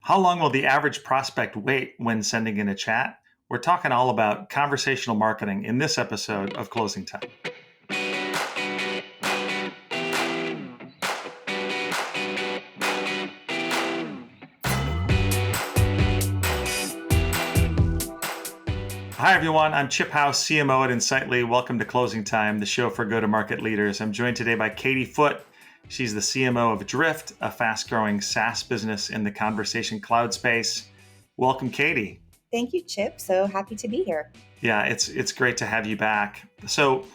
How long will the average prospect wait when sending in a chat? We're talking all about conversational marketing in this episode of Closing Time. Hi, everyone. I'm Chip House, CMO at Insightly. Welcome to Closing Time, the show for go-to-market leaders. I'm joined today by Katie Foote. She's the CMO of Drift, a fast-growing SaaS business in the conversation cloud space. Welcome, Katie. Thank you, Chip. So happy to be here. Yeah, it's great to have you back. So,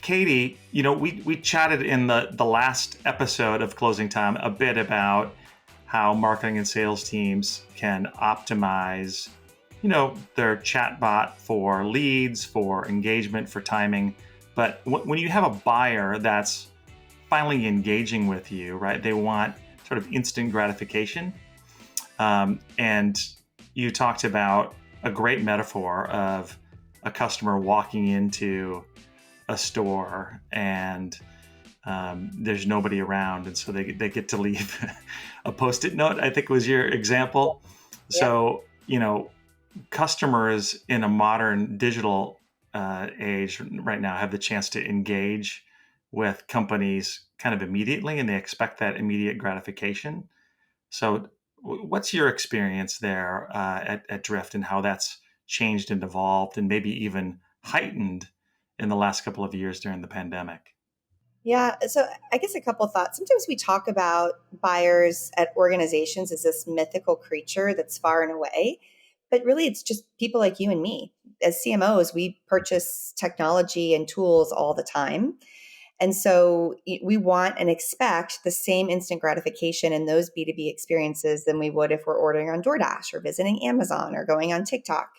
Katie, we chatted in the last episode of Closing Time a bit about how marketing and sales teams can optimize their chatbot for leads, for engagement, for timing. But when you have a buyer that's finally engaging with you, right, they want sort of instant gratification. And you talked about a great metaphor of a customer walking into a store and there's nobody around. And so they get to leave a Post-it note, I think was your example. Yeah. So, customers in a modern digital age right now have the chance to engage with companies kind of immediately, and they expect that immediate gratification. So what's your experience there at Drift and how that's changed and evolved and maybe even heightened in the last couple of years during the pandemic? Yeah, so I guess a couple of thoughts. Sometimes we talk about buyers at organizations as this mythical creature that's far and away. But really, it's just people like you and me. As CMOs, we purchase technology and tools all the time. And so we want and expect the same instant gratification in those B2B experiences than we would if we're ordering on DoorDash or visiting Amazon or going on TikTok.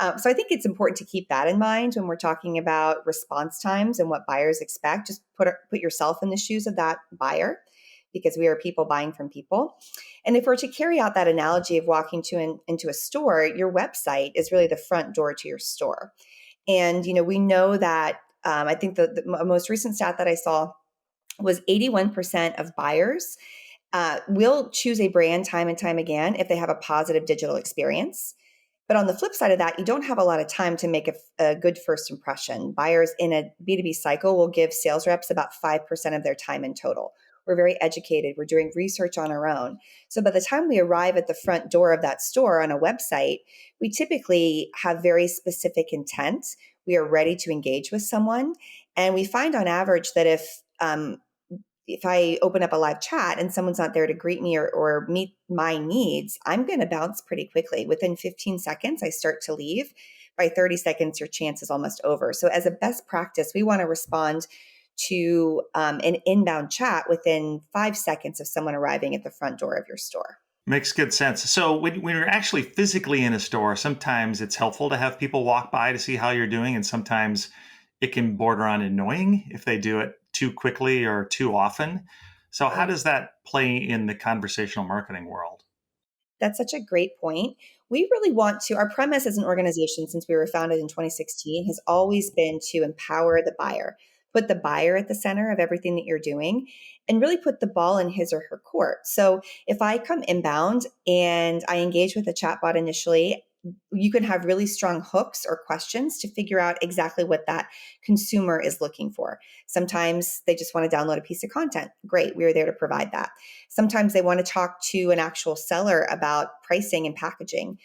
So I think it's important to keep that in mind when we're talking about response times and what buyers expect. Just put yourself in the shoes of that buyer, because we are people buying from people. And if we're to carry out that analogy of walking into a store, your website is really the front door to your store. And, we know that I think the most recent stat that I saw was 81% of buyers will choose a brand time and time again if they have a positive digital experience. But on the flip side of that, you don't have a lot of time to make a good first impression. Buyers in a B2B cycle will give sales reps about 5% of their time in total. We're very educated. We're doing research on our own. So by the time we arrive at the front door of that store on a website, we typically have very specific intent. We are ready to engage with someone. And we find on average that if I open up a live chat and someone's not there to greet me or meet my needs, I'm going to bounce pretty quickly. Within 15 seconds, I start to leave. By 30 seconds, your chance is almost over. So as a best practice, we want to respond to an inbound chat within 5 seconds of someone arriving at the front door of your store. Makes good sense. So when you're actually physically in a store, sometimes it's helpful to have people walk by to see how you're doing. And sometimes it can border on annoying if they do it too quickly or too often. So how does that play in the conversational marketing world? That's such a great point. We really want to, our premise as an organization since we were founded in 2016 has always been to empower the buyer, put the buyer at the center of everything that you're doing, and really put the ball in his or her court. So if I come inbound and I engage with a chatbot initially, you can have really strong hooks or questions to figure out exactly what that consumer is looking for. Sometimes they just want to download a piece of content. Great, we are there to provide that. Sometimes they want to talk to an actual seller about pricing and packaging.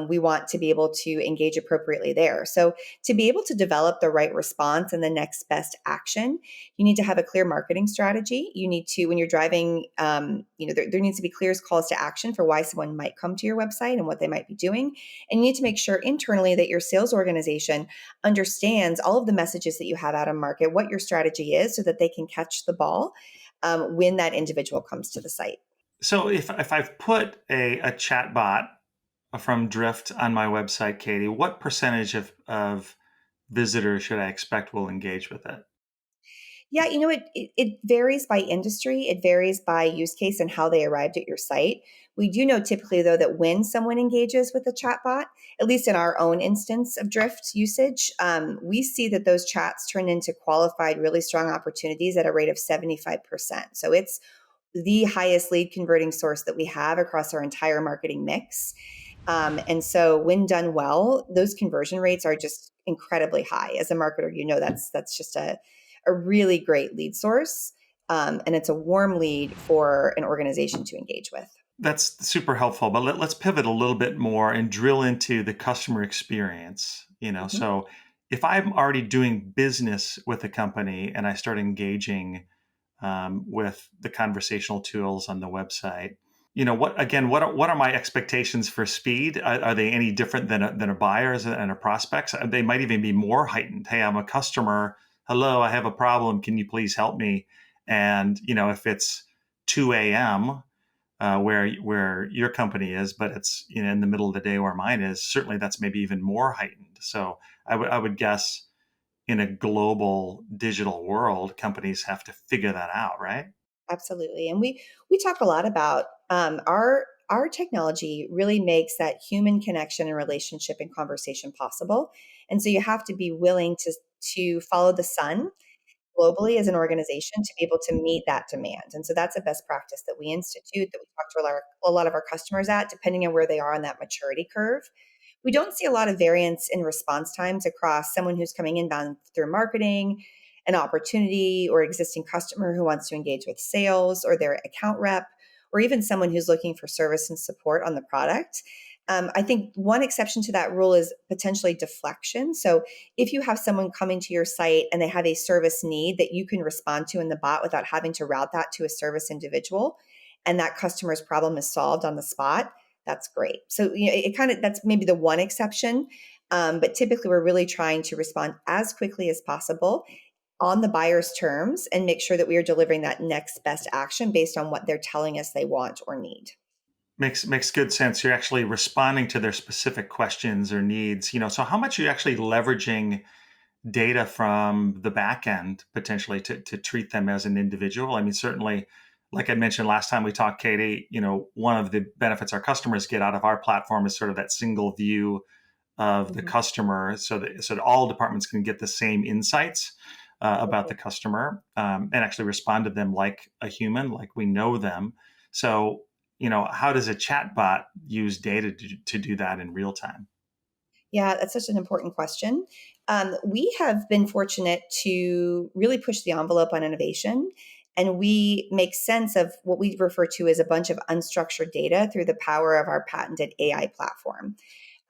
We want to be able to engage appropriately there. So to be able to develop the right response and the next best action, you need to have a clear marketing strategy. You need to, when you're driving, there needs to be clear calls to action for why someone might come to your website and what they might be doing. And you need to make sure internally that your sales organization understands all of the messages that you have out on market, what your strategy is, so that they can catch the ball when that individual comes to the site. So if I've put a chatbot from Drift on my website, Katie, what percentage of visitors should I expect will engage with it? Yeah, it varies by industry. It varies by use case and how they arrived at your site. We do know typically, though, that when someone engages with a chatbot, at least in our own instance of Drift usage, we see that those chats turn into qualified, really strong opportunities at a rate of 75%. So it's the highest lead converting source that we have across our entire marketing mix. And so when done well, those conversion rates are just incredibly high. As a marketer, that's just a really great lead source. And it's a warm lead for an organization to engage with. That's super helpful, but let's pivot a little bit more and drill into the customer experience. Mhm. So if I'm already doing business with a company and I start engaging with the conversational tools on the website, what are my expectations for speed? Are they any different than a buyer's and a prospect's? They might even be more heightened. Hey, I'm a customer. Hello, I have a problem. Can you please help me? And if it's 2 a.m. Where your company is, but it's in the middle of the day where mine is, certainly that's maybe even more heightened. So I would guess in a global digital world, companies have to figure that out, right? Absolutely. And we talk a lot about our technology really makes that human connection and relationship and conversation possible. And so you have to be willing to follow the sun globally as an organization to be able to meet that demand. And so that's a best practice that we institute, that we talk to a lot of our customers at, depending on where they are on that maturity curve. We don't see a lot of variance in response times across someone who's coming inbound through marketing, an opportunity, or existing customer who wants to engage with sales or their account rep, or even someone who's looking for service and support on the product. I think one exception to that rule is potentially deflection. So if you have someone coming to your site and they have a service need that you can respond to in the bot without having to route that to a service individual, and that customer's problem is solved on the spot, that's great. So it kind of, that's maybe the one exception. But typically we're really trying to respond as quickly as possible on the buyer's terms and make sure that we are delivering that next best action based on what they're telling us they want or need. Makes good sense. You're actually responding to their specific questions or needs. So how much are you actually leveraging data from the back end potentially to treat them as an individual? I mean, certainly, like I mentioned last time we talked, Katie, one of the benefits our customers get out of our platform is sort of that single view of the Mhm. customer, so that all departments can get the same insights about the customer, and actually respond to them like a human, like we know them. So, how does a chatbot use data to do that in real time? Yeah, that's such an important question. We have been fortunate to really push the envelope on innovation, and we make sense of what we refer to as a bunch of unstructured data through the power of our patented AI platform.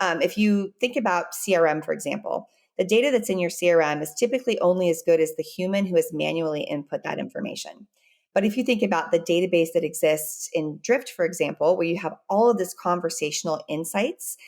If you think about CRM, for example, the data that's in your CRM is typically only as good as the human who has manually input that information. But if you think about the database that exists in Drift, for example, where you have all of this conversational insights,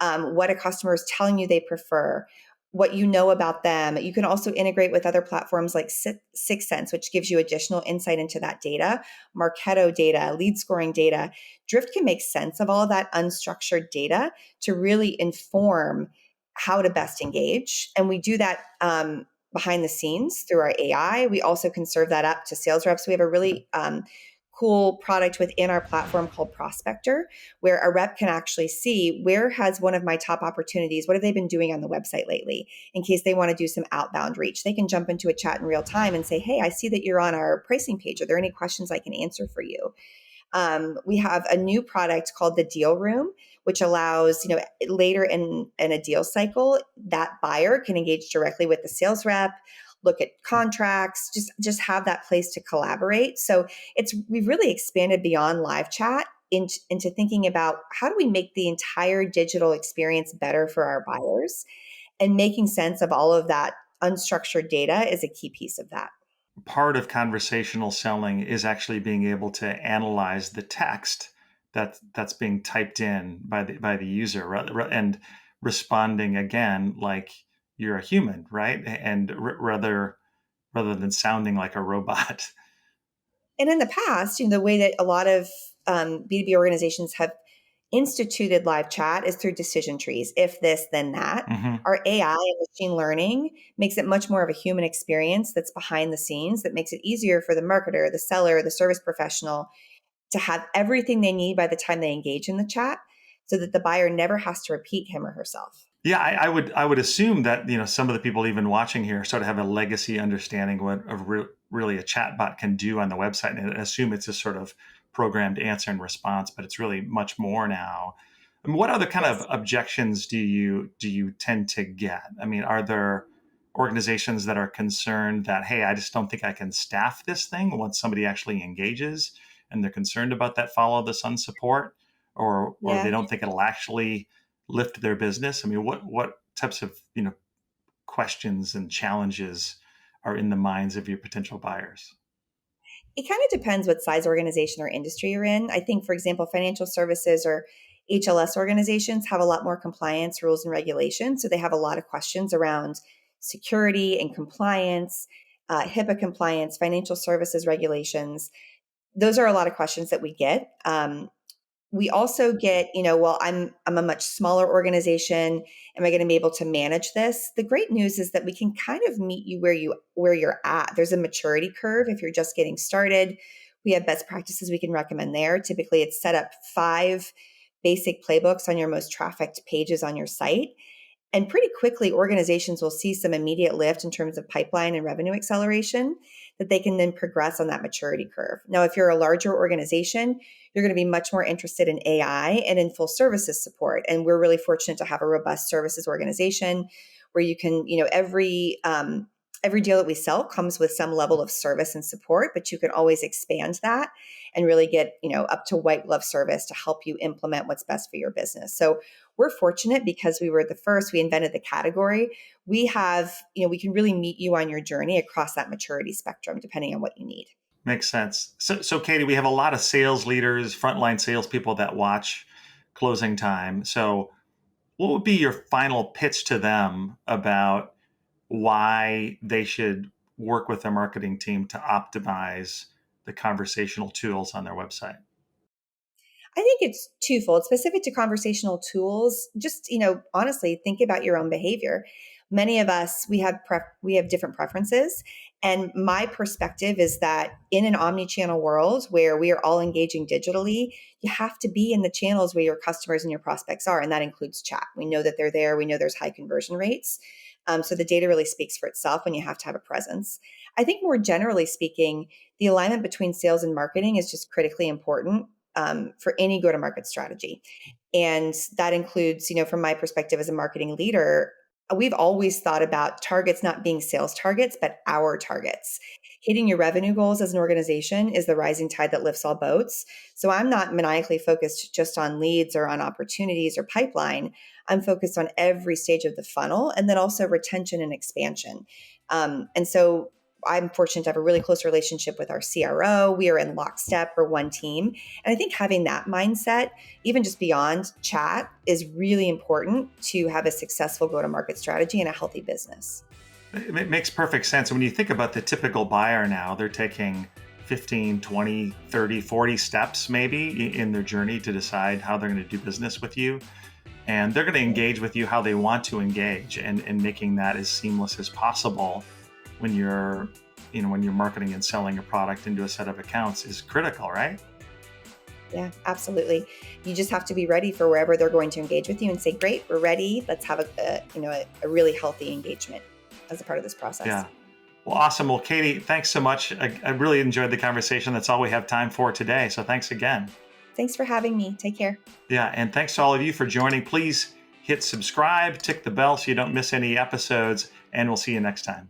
what a customer is telling you they prefer, what you know about them. You can also integrate with other platforms like Sixth Sense, which gives you additional insight into that data, Marketo data, lead scoring data. Drift can make sense of all of that unstructured data to really inform how to best engage. And we do that behind the scenes through our AI. We also can serve that up to sales reps. We have a really cool product within our platform called Prospector, where a rep can actually see where has one of my top opportunities, what have they been doing on the website lately, in case they want to do some outbound reach. They can jump into a chat in real time and say, hey, I see that you're on our pricing page. Are there any questions I can answer for you? We have a new product called the Deal Room, which allows, later in a deal cycle, that buyer can engage directly with the sales rep, look at contracts, just have that place to collaborate. So we've really expanded beyond live chat into thinking about how do we make the entire digital experience better for our buyers, and making sense of all of that unstructured data is a key piece of that. Part of conversational selling is actually being able to analyze the text that's being typed in by the user, and responding again like you're a human, right? And rather than sounding like a robot. And in the past, the way that a lot of B2B organizations have instituted live chat is through decision trees. If this, then that. Hmm. Our AI and machine learning makes it much more of a human experience that's behind the scenes, that makes it easier for the marketer, the seller, the service professional to have everything they need by the time they engage in the chat, so that the buyer never has to repeat him or herself. Yeah, I would assume that some of the people even watching here sort of have a legacy understanding what really a chatbot can do on the website, and assume it's a sort of programmed answer and response, but it's really much more now. I mean, what other kind of Yes. objections do you tend to get? I mean, are there organizations that are concerned that, hey, I just don't think I can staff this thing once somebody actually engages, and they're concerned about that follow the sun support, or they Yeah. don't think it'll actually lift their business? I mean, what types of questions and challenges are in the minds of your potential buyers? It kind of depends what size organization or industry you're in. I think, for example, financial services or HLS organizations have a lot more compliance rules and regulations. So they have a lot of questions around security and compliance, HIPAA compliance, financial services regulations. Those are a lot of questions that we get. We also get, well, I'm a much smaller organization. Am I going to be able to manage this? The great news is that we can kind of meet you where you're at. There's a maturity curve if you're just getting started. We have best practices we can recommend there. Typically, it's set up 5 basic playbooks on your most trafficked pages on your site. And pretty quickly, organizations will see some immediate lift in terms of pipeline and revenue acceleration that they can then progress on that maturity curve. Now, if you're a larger organization, you're going to be much more interested in AI and in full services support. And we're really fortunate to have a robust services organization where you can, every deal that we sell comes with some level of service and support, but you can always expand that and really get, up to white glove service to help you implement what's best for your business. So we're fortunate because we were the first, we invented the category. We have, we can really meet you on your journey across that maturity spectrum, depending on what you need. Makes sense. So Katie, we have a lot of sales leaders, frontline salespeople that watch Closing Time. So, what would be your final pitch to them about why they should work with their marketing team to optimize the conversational tools on their website? I think it's twofold, specific to conversational tools. Just, honestly, think about your own behavior. Many of us, we have different preferences. And my perspective is that in an omni-channel world where we are all engaging digitally, you have to be in the channels where your customers and your prospects are. And that includes chat. We know that they're there. We know there's high conversion rates. So the data really speaks for itself when you have to have a presence. I think more generally speaking, the alignment between sales and marketing is just critically important for any go-to-market strategy. And that includes, from my perspective as a marketing leader, we've always thought about targets not being sales targets, but our targets. Hitting your revenue goals as an organization is the rising tide that lifts all boats. So I'm not maniacally focused just on leads or on opportunities or pipeline. I'm focused on every stage of the funnel and then also retention and expansion. And so I'm fortunate to have a really close relationship with our CRO. We are in lockstep, we're one team. And I think having that mindset, even just beyond chat, is really important to have a successful go-to-market strategy and a healthy business. It makes perfect sense. When you think about the typical buyer now, they're taking 15, 20, 30, 40 steps maybe in their journey to decide how they're going to do business with you. And they're going to engage with you how they want to engage, and making that as seamless as possible when you're marketing and selling a product into a set of accounts is critical, right? Yeah, absolutely. You just have to be ready for wherever they're going to engage with you and say, great, we're ready. Let's have a really healthy engagement as a part of this process. Yeah. Well, awesome. Well, Katie, thanks so much. I really enjoyed the conversation. That's all we have time for today. So thanks again. Thanks for having me. Take care. Yeah. And thanks to all of you for joining. Please hit subscribe, tick the bell so you don't miss any episodes, and we'll see you next time.